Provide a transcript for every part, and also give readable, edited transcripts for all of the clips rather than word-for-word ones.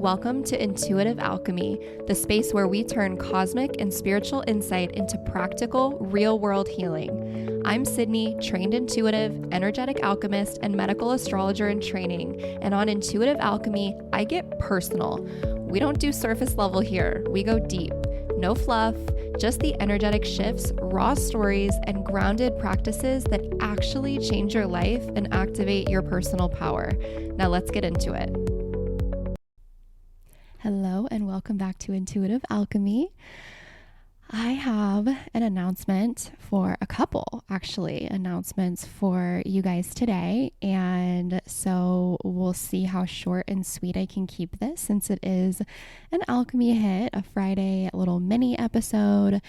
Welcome to Intuitive Alchemy, the space where we turn cosmic and spiritual insight into practical, real-world healing. I'm Sydney, trained intuitive, energetic alchemist, and medical astrologer in training. And on Intuitive Alchemy, I get personal. We don't do surface level here. We go deep. No fluff, just the energetic shifts, raw stories, and grounded practices that actually change your life and activate your personal power. Now let's get into it. Hello and welcome back to Intuitive Alchemy. I have an announcement for a couple, announcements for you guys today. And so we'll see how short and sweet I can keep this since it is an alchemy hit, a Friday little mini episode.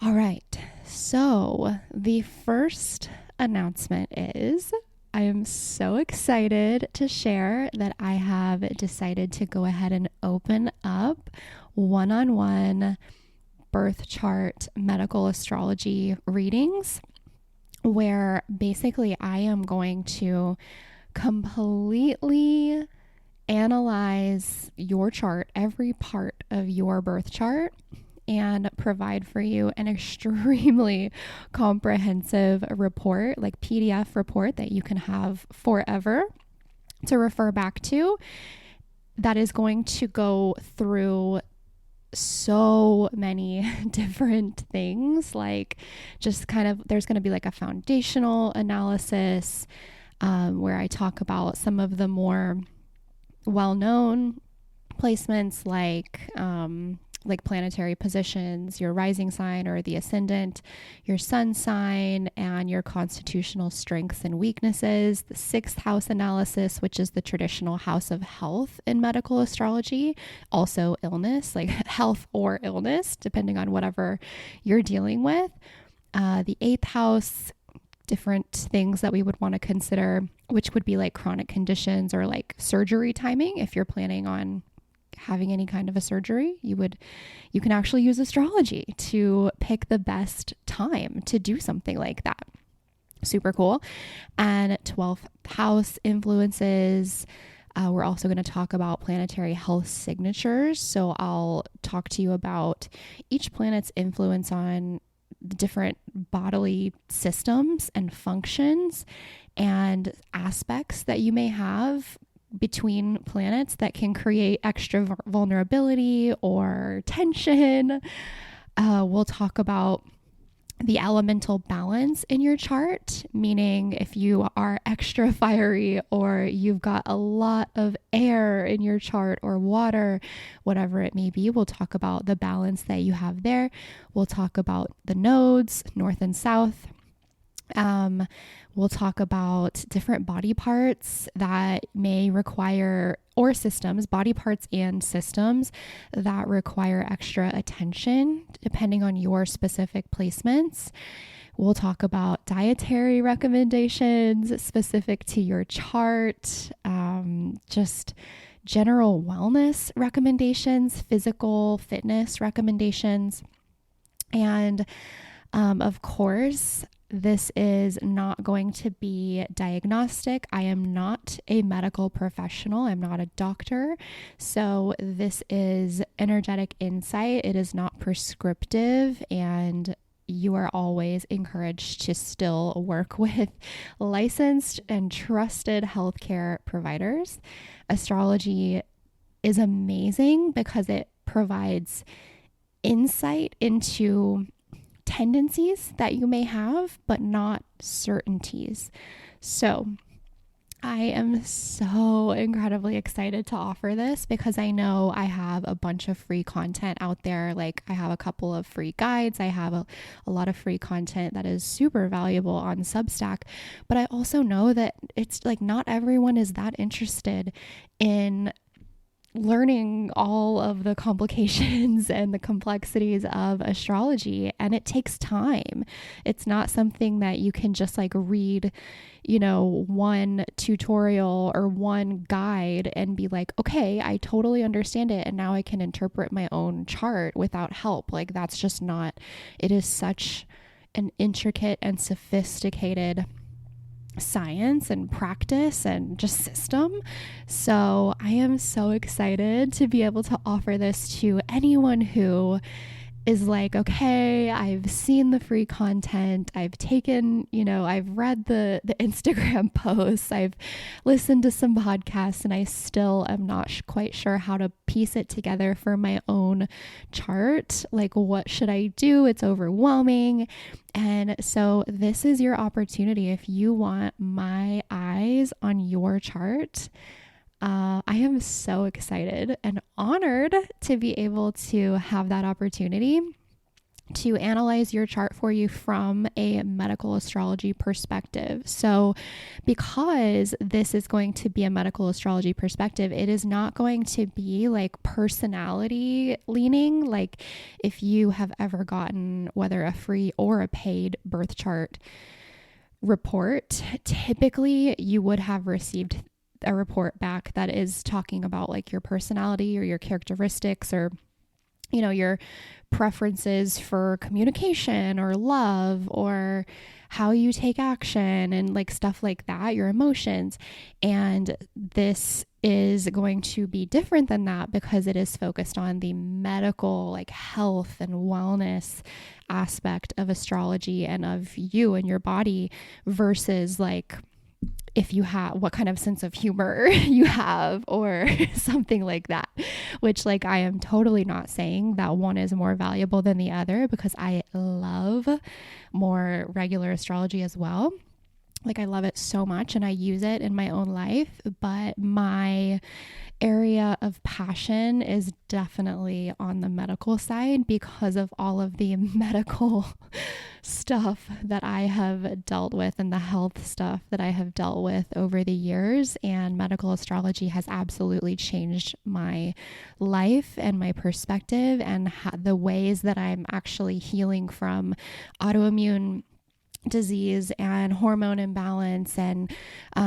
All right. So the first announcement is I am so excited to share that I have decided to go ahead and open up one-on-one birth chart medical astrology readings, where basically I am going to completely analyze your chart, every part of your birth chart, and provide for you an extremely comprehensive report, like PDF report that you can have forever to refer back to, that is going to go through so many different things, like just kind of, there's going to be like a foundational analysis where I talk about some of the more well-known placements like planetary positions, your rising sign or the ascendant, your sun sign, and your constitutional strengths and weaknesses. The sixth house analysis, which is the traditional house of health in medical astrology, also illness, like health or illness, depending on whatever you're dealing with. The eighth house, different things that we would want to consider, which would be like chronic conditions or like surgery timing. If you're planning on having any kind of a surgery, you can actually use astrology to pick the best time to do something like that. Super cool. And 12th house influences. We're also going to talk about planetary health signatures. So I'll talk to you about each planet's influence on the different bodily systems and functions and aspects that you may have between planets that can create extra vulnerability or tension. We'll talk about the elemental balance in your chart, meaning if you are extra fiery or you've got a lot of air in your chart or water, whatever it may be, we'll talk about the balance that you have there. We'll talk about the nodes, north and south. We'll talk about different body parts that may require, or systems, body parts and systems that require extra attention depending on your specific placements. We'll talk about dietary recommendations specific to your chart, just general wellness recommendations, physical fitness recommendations, and of course, this is not going to be diagnostic. I am not a medical professional. I'm not a doctor. So this is energetic insight. It is not prescriptive, and you are always encouraged to still work with licensed and trusted healthcare providers. Astrology is amazing because it provides insight into tendencies that you may have, but not certainties. So I am so incredibly excited to offer this because I know I have a bunch of free content out there. Like I have a couple of free guides. I have a lot of free content that is super valuable on Substack, but I also know that it's like not everyone is that interested in learning all of the complications and the complexities of astrology, and it takes time. It's not something that you can just like read, one tutorial or one guide and be like, okay, I totally understand it, and now I can interpret my own chart without help. Like that's just not, it is such an intricate and sophisticated science and practice and just system. So I am so excited to be able to offer this to anyone who is like, okay, I've seen the free content. I've taken, I've read the Instagram posts. I've listened to some podcasts, and I still am not quite sure how to piece it together for my own chart. Like, what should I do? It's overwhelming. And so this is your opportunity. If you want my eyes on your chart, I am so excited and honored to be able to have that opportunity to analyze your chart for you from a medical astrology perspective. So because this is going to be a medical astrology perspective, it is not going to be like personality leaning. Like if you have ever gotten whether a free or a paid birth chart report, typically you would have received a report back that is talking about like your personality or your characteristics or your preferences for communication or love or how you take action and like stuff like that, your emotions. And this is going to be different than that because it is focused on the medical, like health and wellness aspect of astrology and of you and your body versus like if you have what kind of sense of humor you have or something like that, which like I am totally not saying that one is more valuable than the other because I love more regular astrology as well. Like I love it so much and I use it in my own life, but my area of passion is definitely on the medical side because of all of the medical stuff that I have dealt with and the health stuff that I have dealt with over the years. And medical astrology has absolutely changed my life and my perspective and the ways that I'm actually healing from autoimmune disease and hormone imbalance and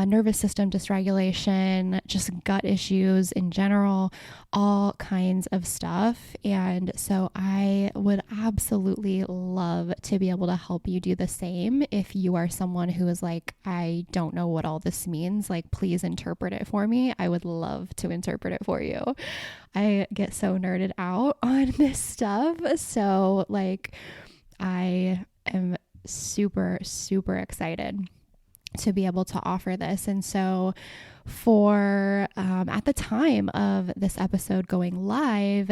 nervous system dysregulation, just gut issues in general, all kinds of stuff. And so I would absolutely love to be able to help you do the same. If you are someone who is like, I don't know what all this means, like, please interpret it for me. I would love to interpret it for you. I get so nerded out on this stuff. So like, I am super, super excited to be able to offer this. And so for at the time of this episode going live,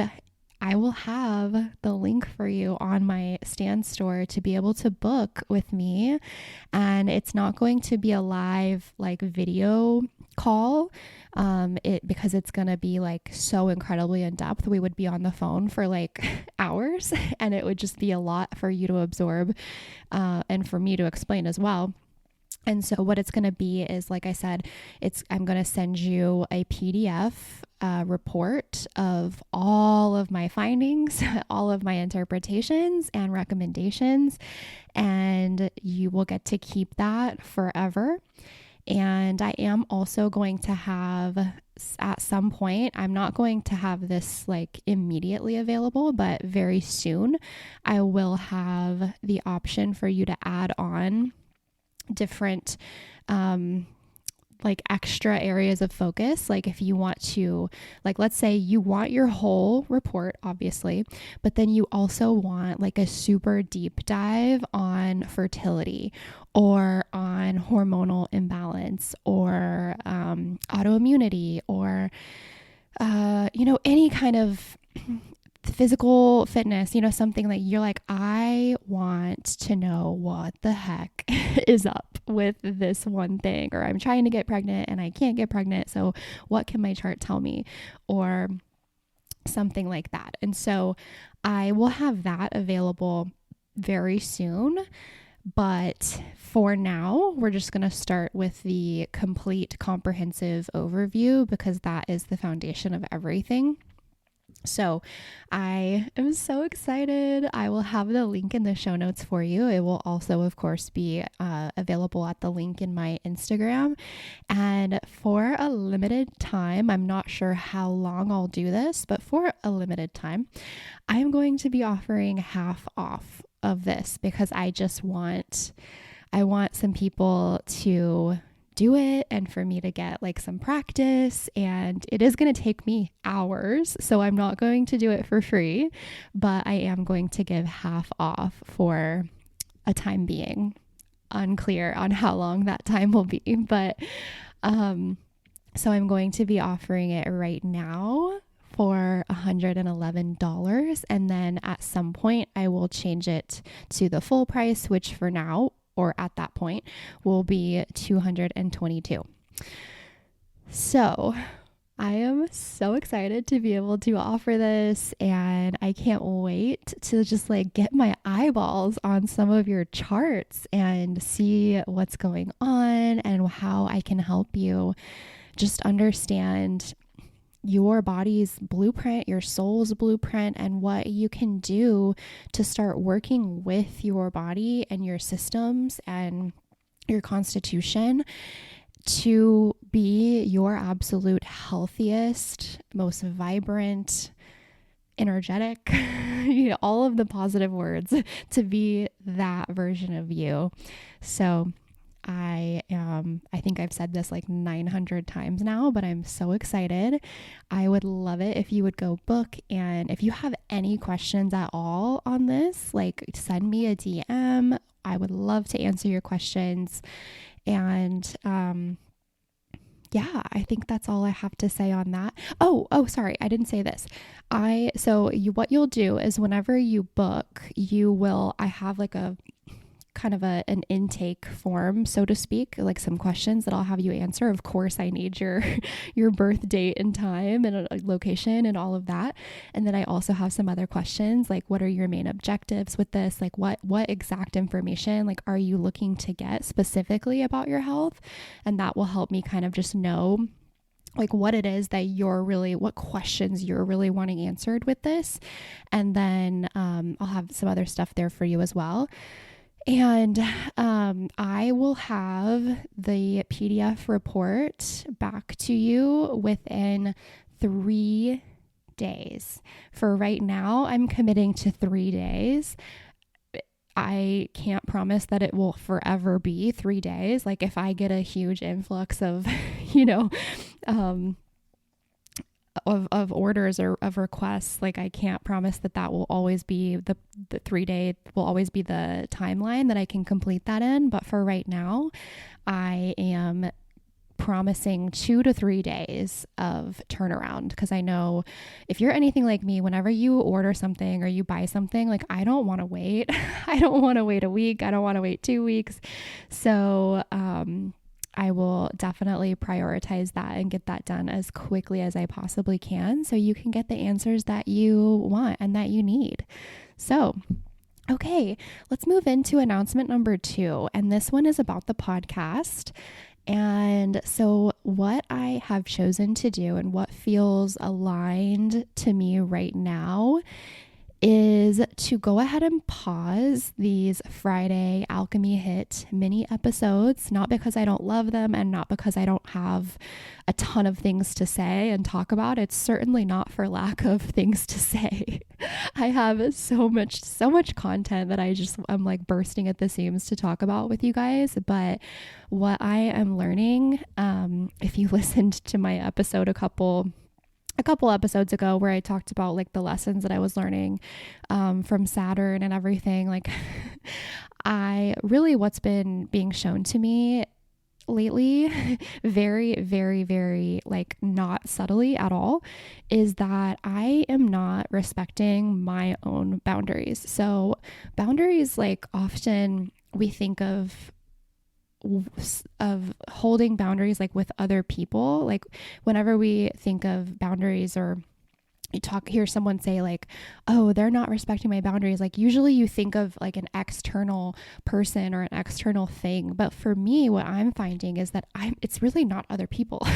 I will have the link for you on my Stan store to be able to book with me. And it's not going to be a live like video call because it's going to be like so incredibly in depth. We would be on the phone for like hours and it would just be a lot for you to absorb and for me to explain as well. And so what it's going to be is, like I said, I'm going to send you a PDF report of all of my findings, all of my interpretations and recommendations, and you will get to keep that forever. And I am also going to have, at some point, I'm not going to have this like immediately available, but very soon I will have the option for you to add on different like extra areas of focus. Like if you want to, like, let's say you want your whole report, obviously, but then you also want like a super deep dive on fertility or on hormonal imbalance or autoimmunity or any kind of physical fitness, something like you're like, I want to know what the heck is up with this one thing, or I'm trying to get pregnant and I can't get pregnant. So what can my chart tell me? Or something like that. And so I will have that available very soon. But for now, we're just going to start with the complete comprehensive overview because that is the foundation of everything. So I am so excited. I will have the link in the show notes for you. It will also, of course, be available at the link in my Instagram. And for a limited time, I'm not sure how long I'll do this, but for a limited time, I'm going to be offering half off of this because I just want I want some people to do it and for me to get like some practice, and it is going to take me hours, so I'm not going to do it for free, but I am going to give half off for a time being. Unclear on how long that time will be, but so I'm going to be offering it right now for $111, and then at some point I will change it to the full price, which for now, or at that point, will be $222. So I am so excited to be able to offer this, and I can't wait to just like get my eyeballs on some of your charts and see what's going on and how I can help you just understand your body's blueprint, your soul's blueprint, and what you can do to start working with your body and your systems and your constitution to be your absolute healthiest, most vibrant, energetic, all of the positive words, to be that version of you. So I think I've said this like 900 times now, but I'm so excited. I would love it if you would go book. And if you have any questions at all on this, like send me a DM. I would love to answer your questions. And, yeah, I think that's all I have to say on that. Oh, sorry, I didn't say this. What you'll do is whenever you book, I have like a kind of an intake form, so to speak, like some questions that I'll have you answer. Of course, I need your birth date and time and a location and all of that. And then I also have some other questions, like what are your main objectives with this? Like what exact information like are you looking to get specifically about your health? And that will help me kind of just know like what it is that what questions you're really wanting answered with this. And then I'll have some other stuff there for you as well. And I will have the PDF report back to you within 3 days. For right now, I'm committing to 3 days. I can't promise that it will forever be 3 days. Like if I get a huge influx of, of orders or of requests, like I can't promise that will always be the 3 day will always be the timeline that I can complete that in. But for right now, I am promising 2 to 3 days of turnaround, because I know if you're anything like me, whenever you order something or you buy something, like I don't want to wait. I don't want to wait a week. I don't want to wait 2 weeks. So, I will definitely prioritize that and get that done as quickly as I possibly can so you can get the answers that you want and that you need. So, okay, let's move into announcement number 2. And this one is about the podcast. And so what I have chosen to do and what feels aligned to me right now is to go ahead and pause these Friday Alchemy Hit mini episodes, not because I don't love them and not because I don't have a ton of things to say and talk about. It's certainly not for lack of things to say. I have so much content that I'm like bursting at the seams to talk about with you guys. But what I am learning, if you listened to my episode a couple episodes ago where I talked about like the lessons that I was learning from Saturn and everything, like what's been being shown to me lately, very, very, very like not subtly at all, is that I am not respecting my own boundaries. So boundaries, like often we think of holding boundaries like with other people. Like whenever we think of boundaries, or hear someone say like, oh, they're not respecting my boundaries, like usually you think of like an external person or an external thing. But for me, what I'm finding is that it's really not other people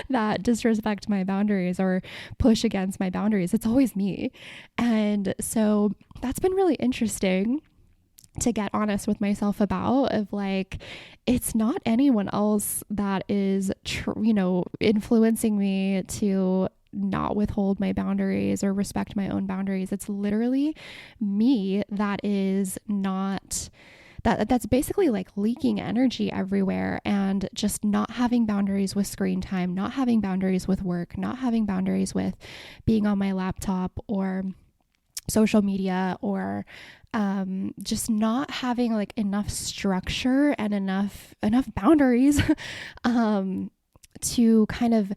that disrespect my boundaries or push against my boundaries. It's always me. And so that's been really interesting to get honest with myself about, of like, it's not anyone else that is, influencing me to not withhold my boundaries or respect my own boundaries. It's literally me that is not that's basically like leaking energy everywhere, and just not having boundaries with screen time, not having boundaries with work, not having boundaries with being on my laptop or social media, or just not having like enough structure and enough boundaries to kind of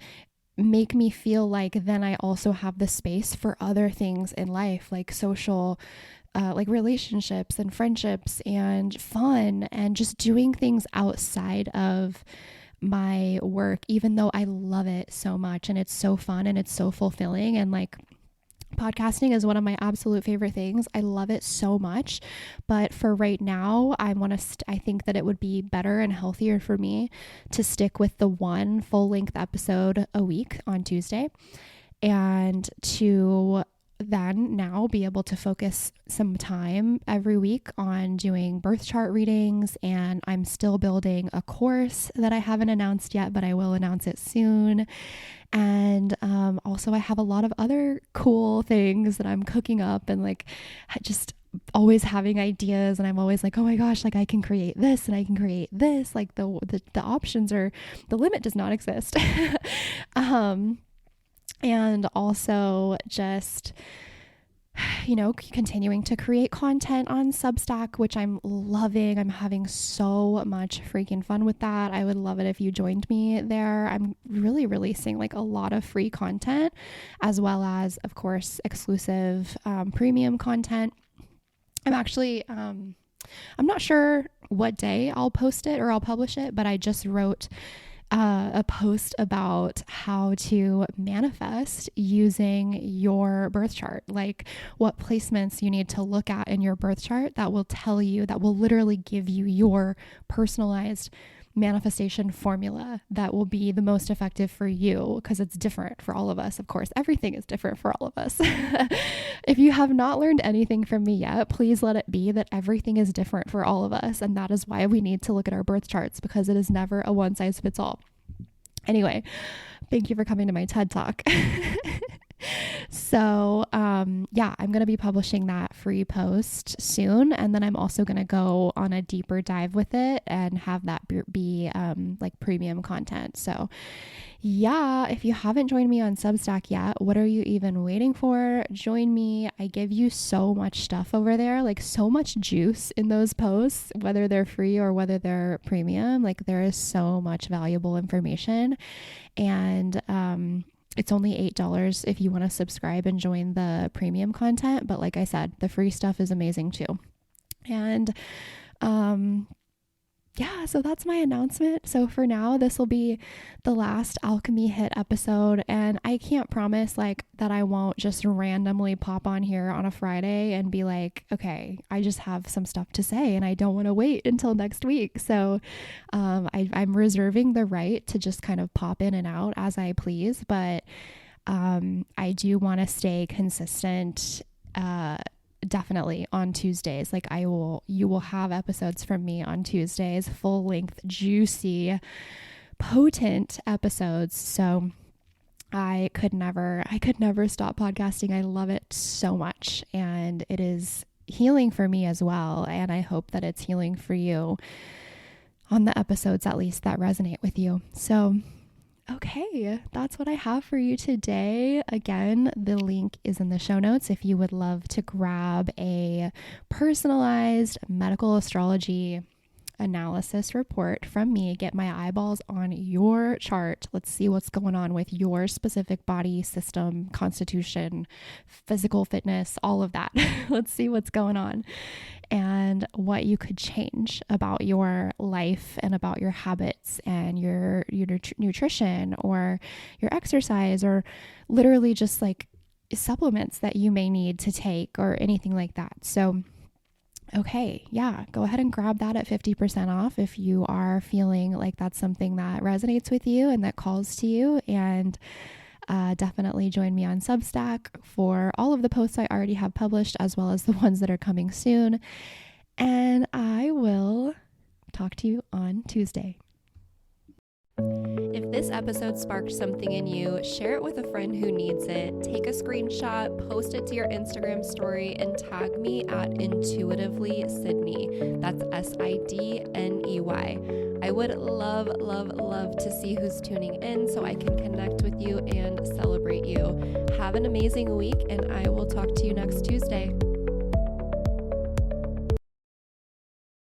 make me feel like then I also have the space for other things in life, like social, like relationships and friendships and fun, and just doing things outside of my work, even though I love it so much and it's so fun and it's so fulfilling. And like, podcasting is one of my absolute favorite things. I love it so much. But for right now, I think that it would be better and healthier for me to stick with the one full length episode a week on Tuesday, and to then now be able to focus some time every week on doing birth chart readings. And I'm still building a course that I haven't announced yet, but I will announce it soon. And also I have a lot of other cool things that I'm cooking up, and like just always having ideas, and I'm always like, oh my gosh, like I can create this and I can create this. Like the options are, the limit does not exist. And also just, continuing to create content on Substack, which I'm loving. I'm having so much freaking fun with that. I would love it if you joined me there. I'm really releasing like a lot of free content, as well as, of course, exclusive premium content. I'm actually, I'm not sure what day I'll post it or I'll publish it, but I just wrote a post about how to manifest using your birth chart, like what placements you need to look at in your birth chart that will tell you, that will literally give you your personalized manifestation formula that will be the most effective for you, because it's different for all of us. Of course, everything is different for all of us. If you have not learned anything from me yet, please let it be that everything is different for all of us. And that is why we need to look at our birth charts, because it is never a one size fits all. Anyway, thank you for coming to my TED Talk. So, yeah, I'm going to be publishing that free post soon. And then I'm also going to go on a deeper dive with it and have that be like premium content. So yeah, if you haven't joined me on Substack yet, what are you even waiting for? Join me. I give you so much stuff over there, like so much juice in those posts, whether they're free or whether they're premium. Like there is so much valuable information. And, it's only $8 if you want to subscribe and join the premium content. But like I said, the free stuff is amazing too. And yeah, so that's my announcement. So for now, this will be the last Alchemy Hit episode. And I can't promise like that I won't just randomly pop on here on a Friday and be like, okay, I just have some stuff to say and I don't want to wait until next week. So I'm reserving the right to just kind of pop in and out as I please. But I do want to stay consistent, definitely on Tuesdays. Like you will have episodes from me on Tuesdays, full length, juicy, potent episodes. So I could never stop podcasting. I love it so much, and it is healing for me as well. And I hope that it's healing for you on the episodes, at least, that resonate with you. So okay, that's what I have for you today. Again, the link is in the show notes if you would love to grab a personalized medical astrology analysis report from me. Get my eyeballs on your chart. Let's see what's going on with your specific body, system, constitution, physical fitness, all of that. Let's see what's going on and what you could change about your life and about your habits and your nutrition or your exercise, or literally just like supplements that you may need to take or anything like that. So okay, yeah, go ahead and grab that at 50% off if you are feeling like that's something that resonates with you and that calls to you. And definitely join me on Substack for all of the posts I already have published, as well as the ones that are coming soon. And I will talk to you on Tuesday. If this episode sparked something in you, share it with a friend who needs it. Take a screenshot, post it to your Instagram story, and tag me at Intuitively Sydney. That's SIDNEY. I would love, love, love to see who's tuning in so I can connect with you and celebrate you. Have an amazing week, and I will talk to you next Tuesday.